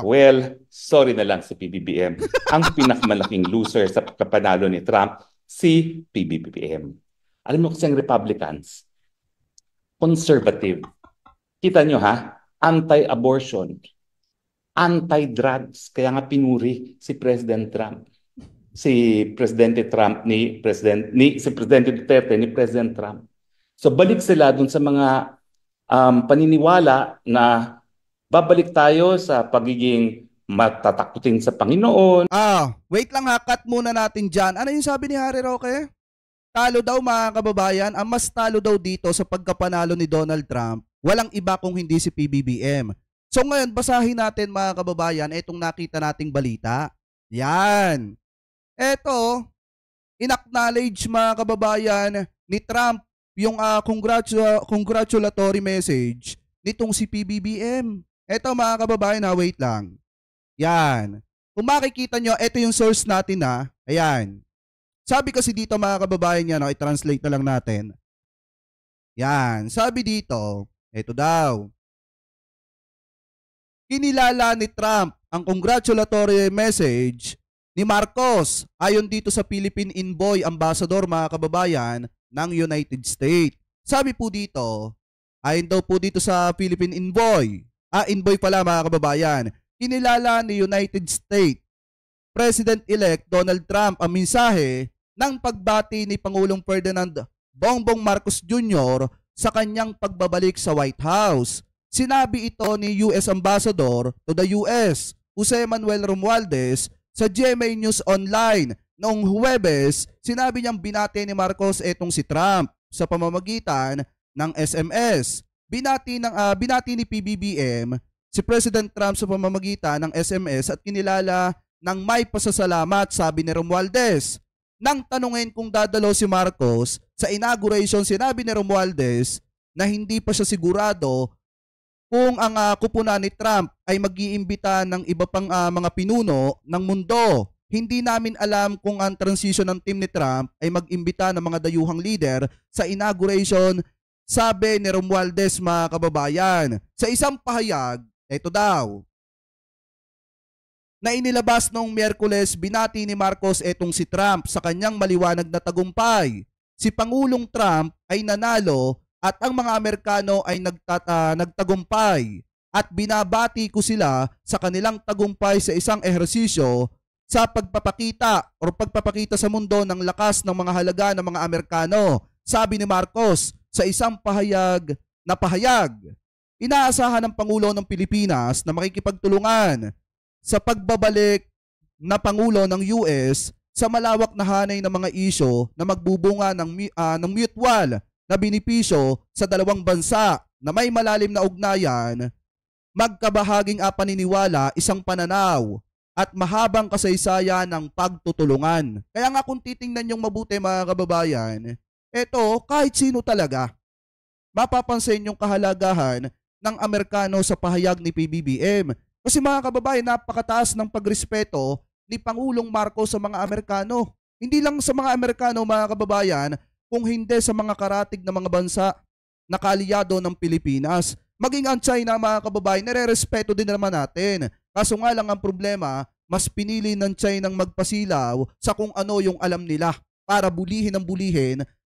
Well, sorry na lang si PBBM. Ang pinakamalaking loser sa pagkapanalo ni Trump, si PBBM. Alam mo kasi ang Republicans, conservative. Kita nyo ha, anti-abortion, anti-drugs. Kaya nga pinuri si President Trump. Si Presidente Trump si Presidente Duterte ni President Trump. So balik sila dun sa mga paniniwala na babalik tayo sa pagiging matatakutin sa Panginoon. Wait lang ha, cut muna natin dyan. Ano yung sabi ni Harry Roque? Talo daw mga kababayan, ang mas talo daw dito sa pagkapanalo ni Donald Trump, walang iba kung hindi si PBBM. So ngayon, basahin natin mga kababayan, itong nakita nating balita. Yan. Eto, in-acknowledge mga kababayan ni Trump yung congratulatory message nitong si PBBM. Eto mga kababayan ha, wait lang. Yan. Kung makikita nyo, ito yung source natin ha. Ayan. Sabi kasi dito mga kababayan niya, no, i-translate na lang natin. Yan. Sabi dito, ito daw. Kinilala ni Trump ang congratulatory message ni Marcos ayon dito sa Philippine Envoy Ambassador mga kababayan ng United States. Sabi po dito, ayon daw po dito sa Philippine Envoy, envoy pala mga kababayan, kinilala ni United States President-elect Donald Trump ang mensahe ng pagbati ni Pangulong Ferdinand Bongbong Marcos Jr. sa kanyang pagbabalik sa White House. Sinabi ito ni US Ambassador to the US, Jose Manuel Romualdez, sa GMA News Online noong Huwebes. Sinabi niyang binati ni Marcos etong si Trump sa pamamagitan ng SMS. Binati ni PBBM si President Trump sa pamamagitan ng SMS at kinilala ng may pasasalamat, sabi ni Romualdez. Nang tanungin kung dadalo si Marcos sa inauguration, sinabi ni Romualdez na hindi pa siya sigurado kung ang kupunan ni Trump ay mag-iimbita ng iba pang mga pinuno ng mundo. Hindi namin alam kung ang transition ng team ni Trump ay mag-imbita ng mga dayuhang leader sa inauguration, sabi ni Romualdez mga kababayan. Sa isang pahayag, ito daw, na inilabas noong Miyerkules, binati ni Marcos etong si Trump sa kanyang maliwanag na tagumpay. Si Pangulong Trump ay nanalo at ang mga Amerikano ay nagtagumpay at binabati ko sila sa kanilang tagumpay sa isang ehersisyo sa pagpapakita sa mundo ng lakas ng mga halaga ng mga Amerikano, sabi ni Marcos sa isang pahayag. Inaasahan ng Pangulo ng Pilipinas na makikipagtulungan sa pagbabalik na Pangulo ng US sa malawak na hanay ng mga isyo na magbubunga ng mutual na benepisyo sa dalawang bansa na may malalim na ugnayan, magkabahaging paniniwala, isang pananaw at mahabang kasaysayan ng pagtutulungan. Kaya nga kung titingnan yung mabuti mga kababayan, eto kahit sino talaga, mapapansin yung kahalagahan ng Amerikano sa pahayag ni PBBM. Kasi mga kababayan, napakataas ng pagrespeto ni Pangulong Marcos sa mga Amerikano. Hindi lang sa mga Amerikano mga kababayan, kung hindi sa mga karatig na mga bansa na kaalyado ng Pilipinas. Maging ang China mga kababayan, nire-respeto din naman natin. Kaso nga lang ang problema, mas pinili ng China magpasilaw sa kung ano yung alam nila para bulihin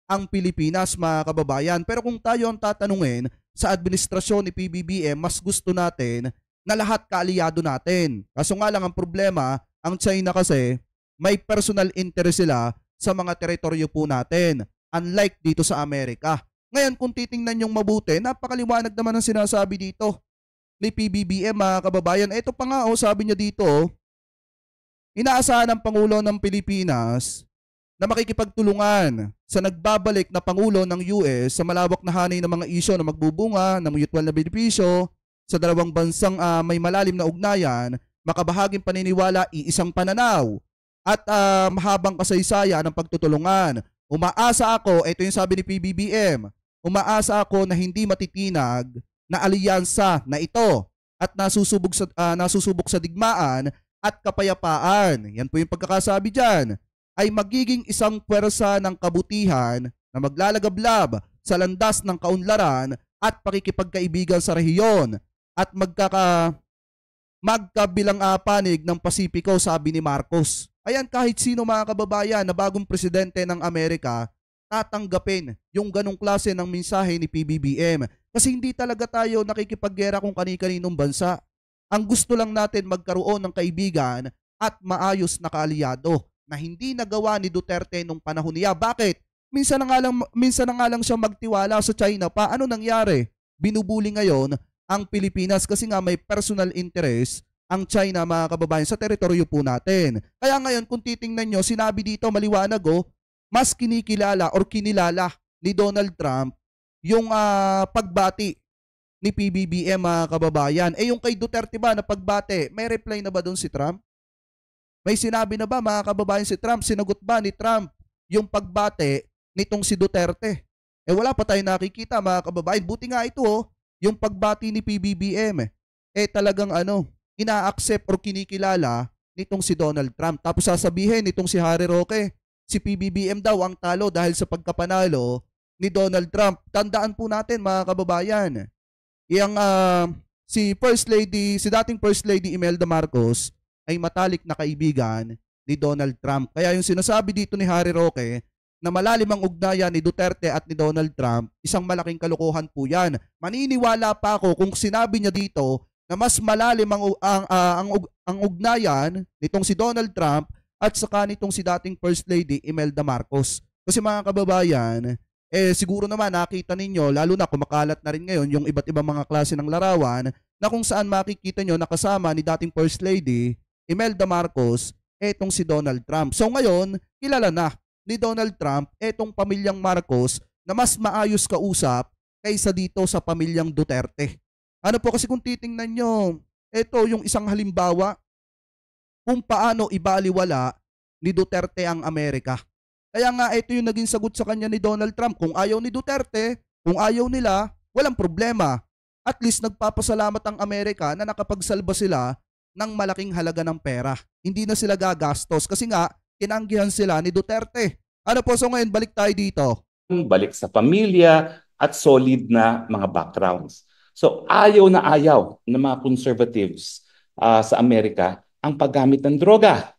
ang Pilipinas mga kababayan. Pero kung tayo ang tatanungin sa administrasyon ni PBBM, mas gusto natin na lahat kaalyado natin. Kaso nga lang ang problema, ang China kasi may personal interest sila sa mga teritoryo po natin. Unlike dito sa Amerika. Ngayon kung titingnan yung mabuti, napakaliwanag naman ang sinasabi dito ni PBBM mga kababayan. Ito pa nga sabi niya dito, inaasahan ng Pangulo ng Pilipinas na makikipagtulungan sa nagbabalik na Pangulo ng US sa malawak na hanay ng mga isyo na magbubunga ng mutual na benepisyo sa dalawang bansang may malalim na ugnayan, makabahaging paniniwala, iisang pananaw at mahabang kasaysayan ng pagtutulungan. Umaasa ako, ito yung sabi ni PBBM, umaasa ako na hindi matitinag na alyansa na ito at nasusubok sa digmaan at kapayapaan. Yan po yung pagkakasabi dyan. Ay magiging isang pwersa ng kabutihan na maglalagablab sa landas ng kaunlaran at pakikipagkaibigan sa rehiyon at magkabilang panig ng Pasipiko, sabi ni Marcos. Ayan, kahit sino mga kababayan na bagong presidente ng Amerika, tatanggapin yung ganong klase ng mensahe ni PBBM. Kasi hindi talaga tayo nakikipaggera kung kani-kaninong bansa. Ang gusto lang natin magkaroon ng kaibigan at maayos na kaalyado na hindi nagawa ni Duterte nung panahon niya. Bakit? Minsan na nga lang siya magtiwala sa China pa. Ano nangyari? Binubuli ngayon ang Pilipinas kasi nga may personal interest ang China, mga kababayan, sa teritoryo po natin. Kaya ngayon, kung titingnan nyo, sinabi dito maliwanag, mas kinikilala or kinilala ni Donald Trump yung pagbati ni PBBM, mga kababayan. Yung kay Duterte ba na pagbati, may reply na ba doon si Trump? May sinabi na ba, mga kababayan, si Trump? Sinagot ba ni Trump yung pagbati nitong si Duterte? Wala pa tayo nakikita, mga kababayan. Buti nga ito, yung pagbati ni PBBM, talagang ina-accept or kinikilala nitong si Donald Trump. Tapos sasabihin nitong si Harry Roque, si PBBM daw ang talo dahil sa pagkapanalo ni Donald Trump. Tandaan po natin, mga kababayan, si dating First Lady Imelda Marcos ay matalik na kaibigan ni Donald Trump. Kaya yung sinasabi dito ni Harry Roque na malalim ang ugnayan ni Duterte at ni Donald Trump, isang malaking kalokohan po yan. Maniniwala pa ako kung sinabi niya dito na mas malalim ang ugnayan nitong si Donald Trump at saka nitong si dating First Lady Imelda Marcos. Kasi mga kababayan, siguro naman nakita ninyo, lalo na kumakalat na rin ngayon yung iba't ibang mga klase ng larawan na kung saan makikita nyo nakasama ni dating First Lady Imelda Marcos etong si Donald Trump. So ngayon, kilala na ni Donald Trump etong pamilyang Marcos na mas maayos kausap kaysa dito sa pamilyang Duterte. Ano po, kasi kung titingnan nyo, ito yung isang halimbawa kung paano ibaliwala ni Duterte ang Amerika. Kaya nga ito yung naging sagot sa kanya ni Donald Trump. Kung ayaw ni Duterte, kung ayaw nila, walang problema. At least nagpapasalamat ang Amerika na nakapagsalba sila ng malaking halaga ng pera. Hindi na sila gagastos kasi nga tinanggihan sila ni Duterte. Ano po, so ngayon balik tayo dito. Balik sa pamilya at solid na mga backgrounds. So ayaw ng mga conservatives sa Amerika ang paggamit ng droga.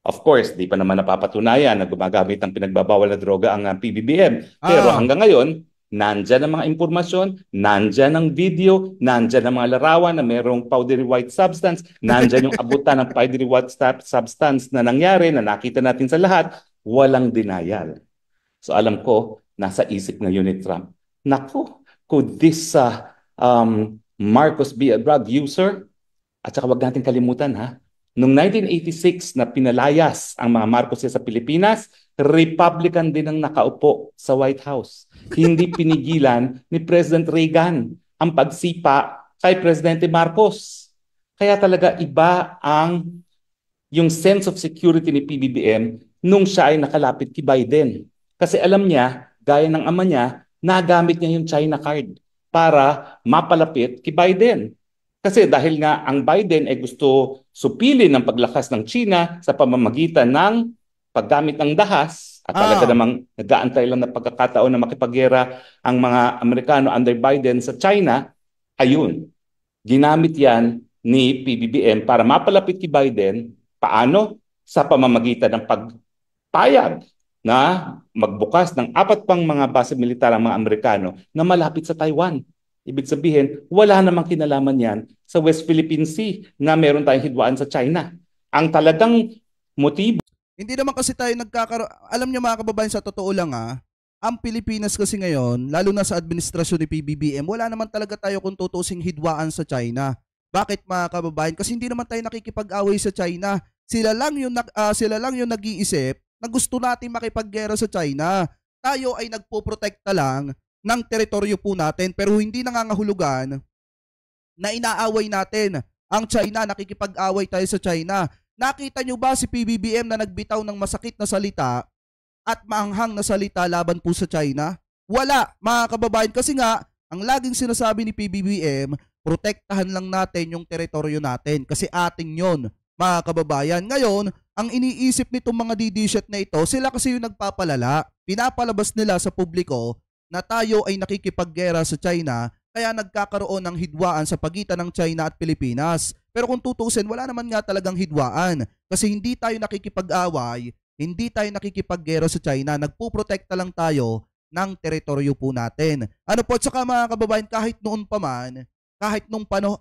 Of course, di pa naman napapatunayan na gumagamit ng pinagbabawal na droga ang PBBM. Pero hanggang ngayon, nandyan ang mga impormasyon, nandyan ang video, nandyan ang mga larawan na mayroong powdery white substance, nandyan yung abutan ng powdery white substance na nangyari, na nakita natin sa lahat, walang denial. So alam ko, nasa isip ngayon ni Trump, naku, could this Marcos be a drug user? At saka wag natin kalimutan, noong 1986 na pinalayas ang mga Marcos sa Pilipinas, Republican din ang nakaupo sa White House. Hindi pinigilan ni President Reagan ang pagsipa kay Presidente Marcos. Kaya talaga iba yung sense of security ni PBBM nung siya ay nakalapit kay Biden. Kasi alam niya, gaya ng ama niya, nagamit niya yung China card para mapalapit kay Biden. Kasi dahil nga ang Biden ay gusto supilin ng paglakas ng China sa pamamagitan ng paggamit ng dahas, at talaga namang nag-aantay lang na pagkakataon na makipaggera ang mga Amerikano under Biden sa China, ayun, ginamit yan ni PBBM para mapalapit kay Biden. Paano? Sa pamamagitan ng pagpayag na magbukas ng 4 pang mga base militar ang mga Amerikano na malapit sa Taiwan. Ibig sabihin, wala namang kinalaman yan sa West Philippine Sea na meron tayong hidwaan sa China. Ang talagang motibo. Hindi naman kasi tayo alam niyo mga kababayan, sa totoo lang ang Pilipinas kasi ngayon, lalo na sa administrasyon ni PBBM, wala naman talaga tayo kung tutusing hidwaan sa China. Bakit mga kababayan? Kasi hindi naman tayo nakikipag-away sa China. Sila lang yung nag-iisip na gusto natin makipaggera sa China. Tayo ay nagpoprotekta lang ng teritoryo po natin, pero hindi nangangahulugan na inaaway natin ang China, nakikipag-away tayo sa China. Nakita nyo ba si PBBM na nagbitaw ng masakit na salita at maanghang na salita laban po sa China? Wala, mga kababayan, kasi nga ang laging sinasabi ni PBBM, protektahan lang natin yung teritoryo natin kasi ating yon, mga kababayan. Ngayon, ang iniisip nitong mga didishet na ito, sila kasi yung nagpapalala, pinapalabas nila sa publiko na tayo ay nakikipaggera sa China Kaya nagkakaroon ng hidwaan sa pagitan ng China at Pilipinas. Pero kung tutusin, wala naman nga talagang hidwaan. Kasi hindi tayo nakikipag-away, hindi tayo nakikipaggero sa China. Nagpuprotekta lang tayo ng teritoryo po natin. Ano po, at saka mga kababayan, kahit noon pa man, kahit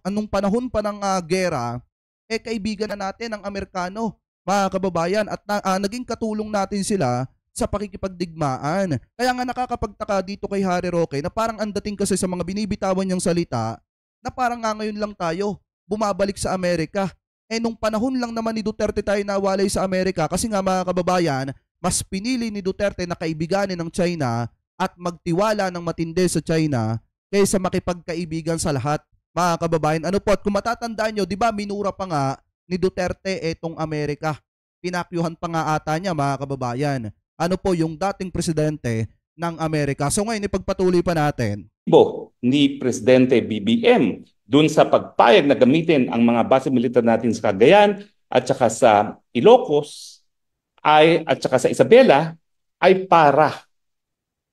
anong panahon pa ng gera, kaibigan na natin ang Amerikano, mga kababayan, at naging katulong natin sila sa pakikipagdigmaan. Kaya nga nakakapagtaka dito kay Harry Roque na parang ang dating kasi sa mga binibitawan niyang salita na parang nga ngayon lang tayo bumabalik sa Amerika. Nung panahon lang naman ni Duterte tayo nawalay sa Amerika kasi nga mga kababayan, mas pinili ni Duterte na kaibiganin ng China at magtiwala ng matindi sa China kaysa makipagkaibigan sa lahat. Mga kababayan, ano po, at kung matatandaan nyo, di ba minura pa nga ni Duterte etong Amerika. Pinakyuhan pa nga ata niya, mga kababayan. Ano po yung dating presidente ng Amerika. So ngayon, ipagpatuloy pa natin. Ni Presidente BBM dun sa pagpayag na gamitin ang mga base militar natin sa Cagayan at saka sa Ilocos at saka sa Isabela ay para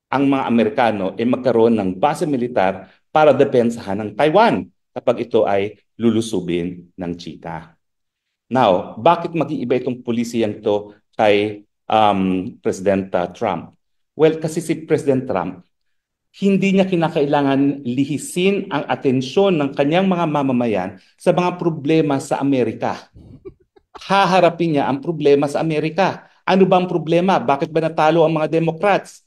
ang mga Amerikano ay magkaroon ng base militar para depensahan ng Taiwan kapag ito ay lulusubin ng China. Now, bakit mag-iiba itong pulisiyang to kay President Trump? Well, kasi si President Trump, hindi niya kinakailangan lihisin ang atensyon ng kanyang mga mamamayan sa mga problema sa Amerika. Haharapin niya ang problema sa Amerika. Ano ba ang problema? Bakit ba natalo ang mga Democrats?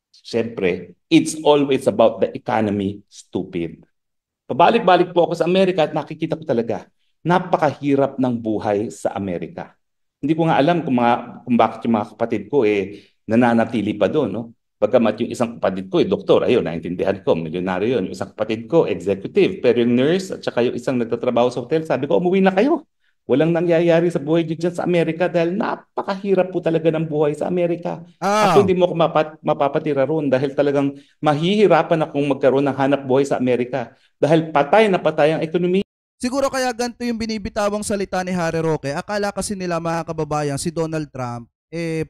Siyempre, it's always about the economy, stupid. Pabalik-balik po ako sa Amerika at nakikita ko talaga, napakahirap ng buhay sa Amerika. Hindi ko nga alam kung bakit yung mga kapatid ko nananatili pa doon. No? Bagamat yung isang kapatid ko, doktor, ayun, naintindihan ko, milyonaryo yun. Yung isang kapatid ko, executive. Pero yung nurse at saka yung isang nagtatrabaho sa hotel, sabi ko, umuwi na kayo. Walang nangyayari sa buhay niyo dyan sa Amerika dahil napakahirap po talaga ng buhay sa Amerika. Ako hindi mo ako mapapatira roon dahil talagang mahihirapan akong magkaroon ng hanap buhay sa Amerika dahil patay na patay ang ekonomiya. Siguro kaya ganito yung binibitawang salita ni Harry Roque. Akala kasi nila mga kababayan si Donald Trump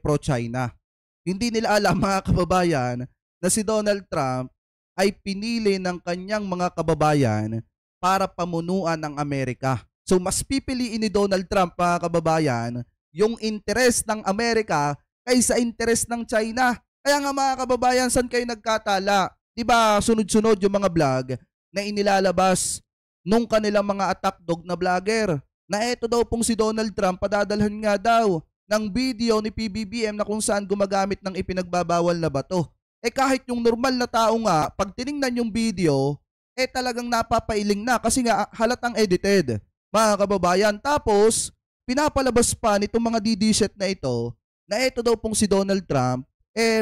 pro-China. Hindi nila alam mga kababayan na si Donald Trump ay pinili ng kanyang mga kababayan para pamunuan ng Amerika. So mas pipiliin ni Donald Trump mga kababayan yung interes ng Amerika kaysa interes ng China. Kaya nga mga kababayan, saan kayo nagkatala? Diba sunod-sunod yung mga vlog na inilalabas nung kanilang mga attack dog na vlogger na eto daw pong si Donald Trump padadalhan nga daw ng video ni PBBM na kung saan gumagamit ng ipinagbabawal na bato. Kahit yung normal na tao nga, pag tiningnan yung video, talagang napapailing na kasi nga halatang edited, mga kababayan. Tapos, pinapalabas pa nitong mga DD-set na ito na eto daw pong si Donald Trump,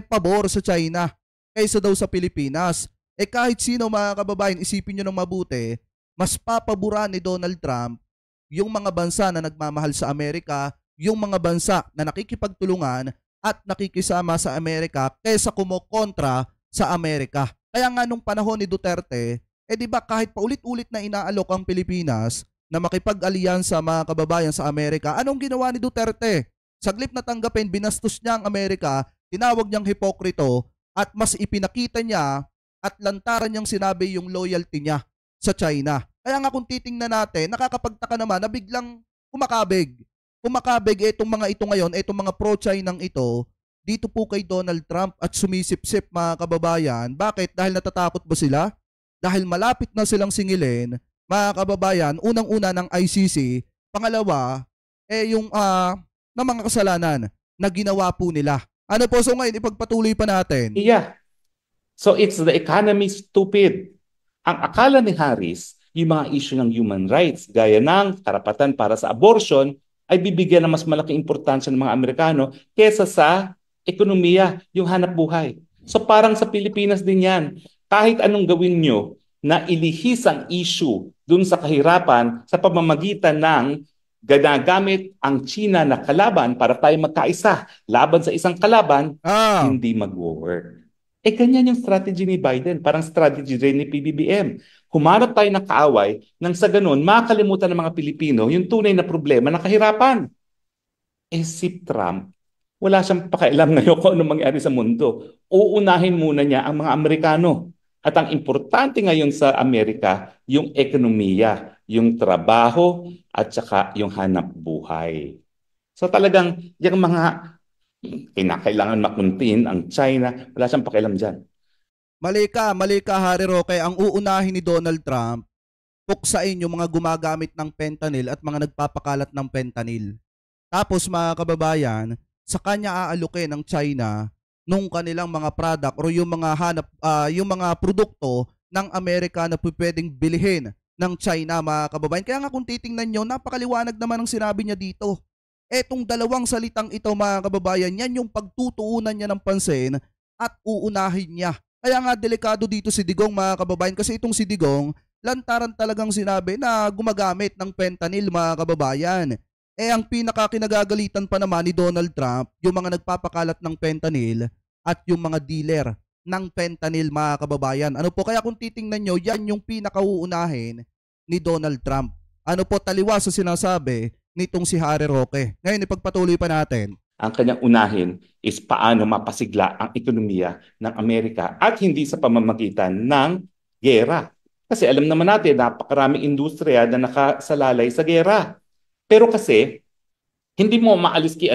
pabor sa China kaysa daw sa Pilipinas. Kahit sino mga kababayan, isipin nyo ng mabuti, mas papaboran ni Donald Trump yung mga bansa na nagmamahal sa Amerika, yung mga bansa na nakikipagtulungan at nakikisama sa Amerika kaysa kumokontra sa Amerika. Kaya nga nung panahon ni Duterte, di ba kahit paulit-ulit na inaalok ang Pilipinas na makipag-alyansa mga kababayan sa Amerika, anong ginawa ni Duterte? Saglip na tanggapin, binastos niya ang Amerika, tinawag niyang hipokrito at mas ipinakita niya at lantaran niyang sinabi yung loyalty niya sa China. Kaya nga kung titingnan natin, nakakapagtaka naman na biglang kumakabig. Kumakabig itong mga ito ngayon, itong mga pro-Chinang ito, dito po kay Donald Trump at sumisip-sip mga kababayan. Bakit? Dahil natatakot ba sila? Dahil malapit na silang singilin, mga kababayan, unang-una ng ICC, pangalawa, yung na mga kasalanan na ginawa po nila. Ano po, so ngayon, ipagpatuloy pa natin. Yeah. So it's the economy, stupid. Ang akala ni Harris, yung mga issue ng human rights, gaya ng karapatan para sa abortion, ay bibigyan ng mas malaking importansya ng mga Amerikano kesa sa ekonomiya, yung hanap buhay. So parang sa Pilipinas din yan. Kahit anong gawin nyo na ilihis ang issue dun sa kahirapan sa pamamagitan ng ginagamit ang China na kalaban para tayo magkaisa laban sa isang kalaban, hindi mag-work. Ganyan yung strategy ni Biden, parang strategy rin ni PBBM. Humanap tayo ng kaaway nang sa ganun makalimutan ng mga Pilipino yung tunay na problema ng kahirapan. Si Trump, wala siyang pakialam ngayon kung ano mangyari sa mundo. Uunahin muna niya ang mga Amerikano. At ang importante ngayon sa Amerika, yung ekonomiya, yung trabaho, at saka yung hanap buhay. So talagang yung mga kinakailangan makuntin ang China, wala siyang pakialam dyan. Mali ka, Harry Roque. Ang uunahin ni Donald Trump, puksain yung mga gumagamit ng fentanyl at mga nagpapakalat ng fentanyl. Tapos mga kababayan, sa kanya aalukin ng China nung kanilang mga product o yung mga yung mga produkto ng Amerika na pwedeng bilhin ng China, mga kababayan. Kaya nga kung titingnan nyo, napakaliwanag naman ang sinabi niya dito. Etong dalawang salitang ito, mga kababayan, yan yung pagtutuunan niya ng pansin at uunahin niya. Kaya nga delikado dito si Digong, mga kababayan, kasi itong si Digong lantaran talagang sinabi na gumagamit ng fentanyl, mga kababayan. Ang pinakakinagagalitan pa naman ni Donald Trump, yung mga nagpapakalat ng fentanyl at yung mga dealer ng fentanyl, mga kababayan. Ano po, kaya kung titingnan nyo, yan yung pinakauunahin ni Donald Trump. Ano po, taliwas sa sinasabi nitong si Harry Roque. Ngayon, ipagpatuloy pa natin. Ang kanyang unahin is paano mapasigla ang ekonomiya ng Amerika at hindi sa pamamagitan ng gera. Kasi alam naman natin, napakaraming industriya na nakasalalay sa gera. Pero kasi, hindi mo maalis kay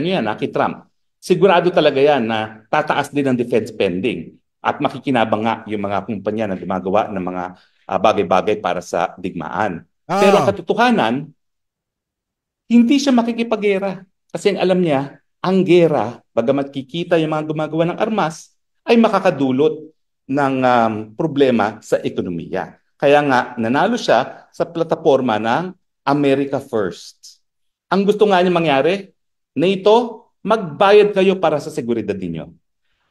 Trump. Sigurado talaga yan na tataas din ang defense spending at makikinabang nga yung mga kumpanya na gumagawa ng mga bagay-bagay para sa digmaan. Pero ang katotohanan, hindi siya makikipaggera. Kasi ang alam niya, ang gera, bagamat kikita yung mga gumagawa ng armas, ay makakadulot ng problema sa ekonomiya. Kaya nga, nanalo siya sa plataforma ng America First. Ang gusto nga niya mangyari, NATO, magbayad kayo para sa seguridad ninyo.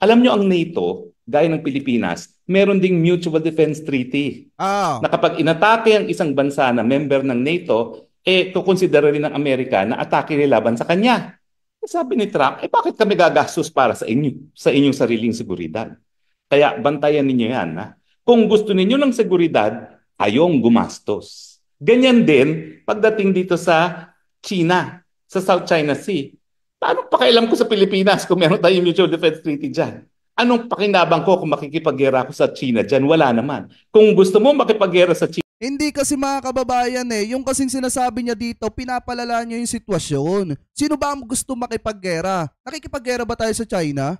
Alam niyo ang NATO, gaya ng Pilipinas, meron ding Mutual Defense Treaty. Na kapag inatake ang isang bansa na member ng NATO, kukonsidera rin ng Amerika na atake nila laban sa kanya. Sabi ni Trump, bakit kami gagastos para sa inyong sariling seguridad? Kaya bantayan ninyo yan. Ha? Kung gusto ninyo ng seguridad, kayong gumastos. Ganyan din pagdating dito sa China, sa South China Sea. Paano pakialam ko sa Pilipinas kung meron tayong Mutual Defense Treaty dyan? Anong pakinabang ko kung makikipaggera ko sa China dyan? Wala naman. Kung gusto mo makipaggera sa China, hindi kasi, mga kababayan, yung kasing sinasabi niya dito, pinapalala niya yung sitwasyon. Sino ba ang gusto makipaggera? Nakikipaggera ba tayo sa China?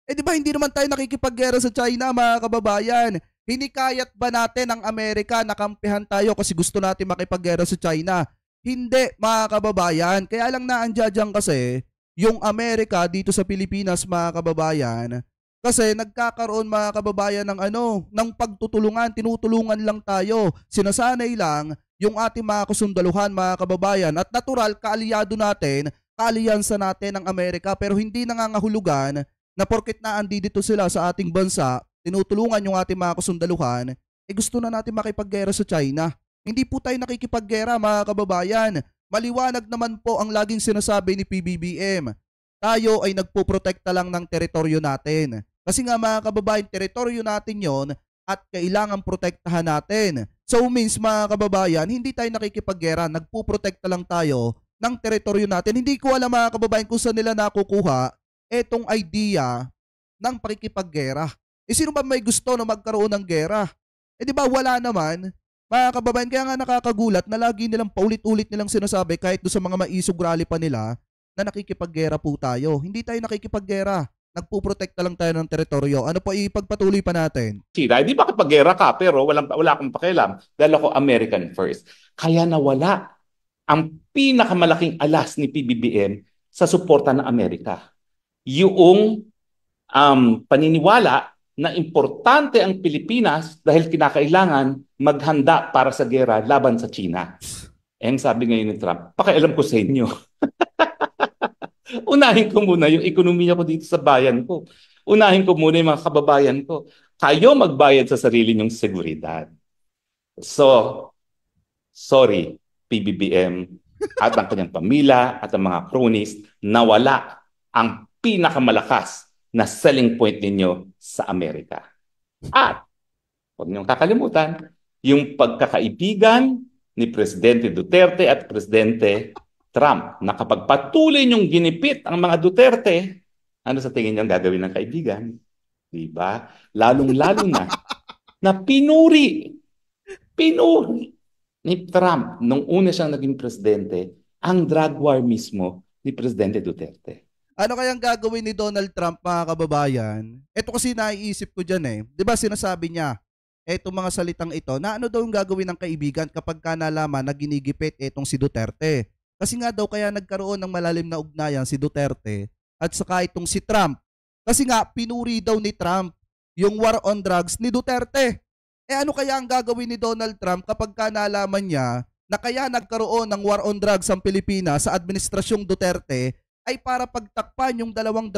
Di ba hindi naman tayo nakikipaggera sa China, mga kababayan? Hinikayat ba natin ang Amerika na kampihan tayo kasi gusto natin makipaggera sa China? Hindi, mga kababayan. Kaya lang naandyan kasi yung Amerika dito sa Pilipinas, mga kababayan, kasi nagkakaroon, mga kababayan, ng pagtutulungan, tinutulungan lang tayo. Sinasanay lang yung ating mga kasundaluhan, mga kababayan, at natural kaalyado natin, kaaliyansa natin ng Amerika, pero hindi nangangahulugan na porket na andito sila sa ating bansa, tinutulungan yung ating mga kasundaluhan, gusto na natin makipaggera sa China. Hindi po tayo nakikipaggera, mga kababayan. Maliwanag naman po ang laging sinasabi ni PBBM. Tayo ay nagpoprotekta lang ng teritoryo natin. Kasi nga, mga kababayan, teritoryo natin yon at kailangan protektahan natin. So means, mga kababayan, hindi tayo nakikipaggera, nagpuprotekta lang tayo ng teritoryo natin. Hindi ko alam, mga kababayan, kung saan nila nakukuha etong idea ng pakikipaggera. Sino ba may gusto na magkaroon ng gera? Di ba wala naman? Mga kababayan, kaya nga nakakagulat na lagi nilang paulit-ulit nilang sinasabi kahit do sa mga maisog rally pa nila na nakikipaggera po tayo. Hindi tayo nakikipaggera. Nagpuprotekta lang tayo ng teritoryo. Ano po, ipagpatuloy pa natin? China, hindi makipaggera ka pero wala akong pakialam dahil ako American first. Kaya nawala ang pinakamalaking alas ni PBBM sa suporta ng Amerika. Yung paniniwala na importante ang Pilipinas dahil kinakailangan maghanda para sa gera laban sa China. Ang sabi ngayon ni Trump, pakialam ko sa inyo. Unahin ko muna yung ekonomiya ko dito sa bayan ko. Unahin ko muna yung mga kababayan ko. Kayo magbayad sa sarili nyong seguridad. So, sorry, PBBM at ang kanyang pamilya at ang mga cronies, nawala ang pinakamalakas na selling point ninyo sa Amerika. At, huwag niyong kakalimutan, yung pagkakaibigan ni Presidente Duterte at Presidente Trump na kapag patuloy niyong ginipit ang mga Duterte, ano sa tingin niyo ang gagawin ng kaibigan? Diba? Lalong-lalo na na pinuri ni Trump nung una siyang naging presidente ang drug war mismo ni Presidente Duterte. Ano kayang gagawin ni Donald Trump, mga kababayan? Ito kasi naiisip ko dyan eh. Di ba sinasabi niya, etong mga salitang ito, na ano daw yung gagawin ng kaibigan kapag ka nalaman na ginigipit etong si Duterte. Kasi nga daw kaya nagkaroon ng malalim na ugnayan si Duterte at saka itong si Trump. Kasi nga pinuri daw ni Trump yung war on drugs ni Duterte. Eh ano kaya ang gagawin ni Donald Trump kapag ka nalaman niya na kaya nagkaroon ng war on drugs ang Pilipinas sa administrasyong Duterte ay para pagtakpan yung dalawang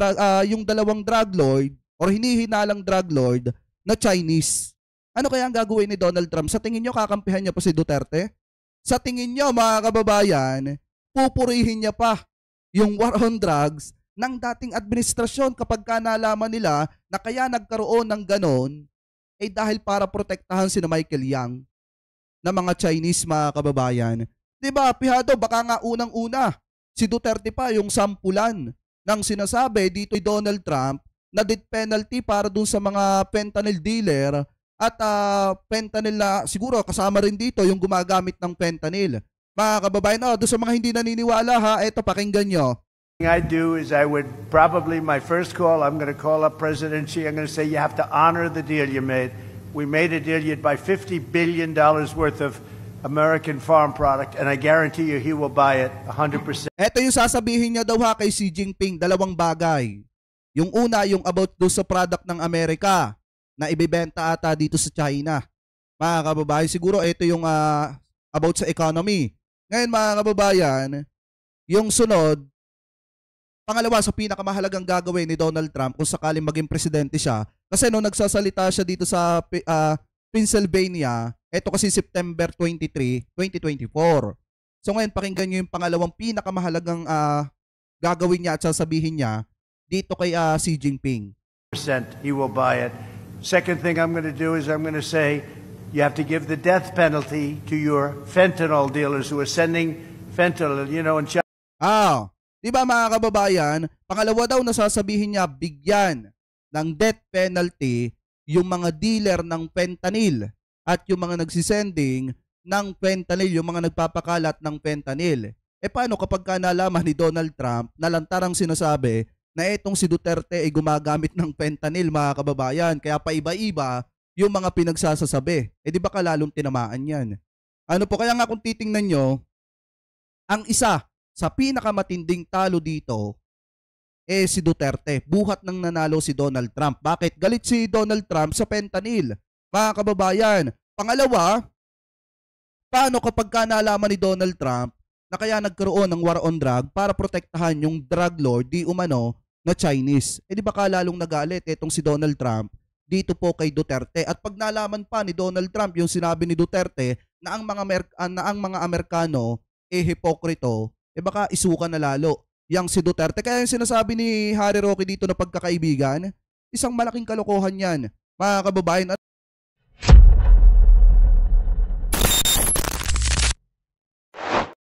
drug lord or hinihinalang drug lord na Chinese. Ano kaya ang gagawin ni Donald Trump? Sa tingin nyo, kakampihan niya pa si Duterte? Sa tingin nyo, mga kababayan, pupurihin niya pa yung war on drugs ng dating administrasyon kapag ka nalaman nila na kaya nagkaroon ng ganon ay dahil para protektahan si Michael Yang na mga Chinese, mga kababayan. Diba, Pihado, baka nga unang-una, si Duterte pa yung sampulan ng sinasabi dito ni Donald Trump na death penalty para dun sa mga fentanyl dealer at fentanyl na siguro kasama rin dito yung gumagamit ng fentanyl. Mga kababayan, doon sa mga hindi naniniwala ha, eto pakinggan nyo. I do is I would probably, my first call, I'm going to call up President Xi. I'm going to say you have to honor the deal you made. We made a deal. You'd buy $50 billion worth of American farm product, and I guarantee you he will buy it 100%. Ito yung sasabihin niya daw ha kay Xi Jinping, dalawang bagay. Yung una, yung about do sa product ng Amerika na ibibenta ata dito sa China. Mga kababayan, siguro ito yung about sa economy. Ngayon mga kababayan, yung sunod, pangalawa sa pinakamahalagang gagawin ni Donald Trump kung sakaling maging presidente siya, kasi nung nagsasalita siya dito sa Pennsylvania, ito kasi September 23, 2024. So ngayon pakinggan niyo yung pangalawang pinakamahalagang gagawin niya at sasabihin niya dito kay Xi Jinping. He will buy it. Second thing I'm going to do is I'm going to say you have to give the death penalty to your fentanyl dealers who are sending fentanyl, you know, in China. Di ba mga kababayan, pangalawa daw na sasabihin niya bigyan ng death penalty yung mga dealer ng fentanyl at yung mga nagsisending ng fentanyl, yung mga nagpapakalat ng fentanyl. E paano kapag ka nalaman ni Donald Trump na lantarang sinasabi na itong si Duterte ay gumagamit ng fentanyl, mga kababayan, kaya paiba-iba yung mga pinagsasasabi. E di ba kalalong tinamaan yan? Ano po, kaya nga kung titingnan nyo, ang isa sa pinakamatinding talo dito si Duterte. Buhat nang nanalo si Donald Trump. Bakit? Galit si Donald Trump sa fentanyl. Mga kababayan. Pangalawa, paano kapag ka nalaman ni Donald Trump na kaya nagkaroon ng war on drug para protektahan yung drug lord di umano na Chinese? Eh di ba lalong nagalit itong si Donald Trump dito po kay Duterte? At pag nalaman pa ni Donald Trump yung sinabi ni Duterte na ang mga Amerikano hipokrito, baka isukan na lalo yang si Duterte. Kaya yung sinasabi ni Harry Roque dito na pagkakaibigan, isang malaking kalokohan yan, mga kababayan.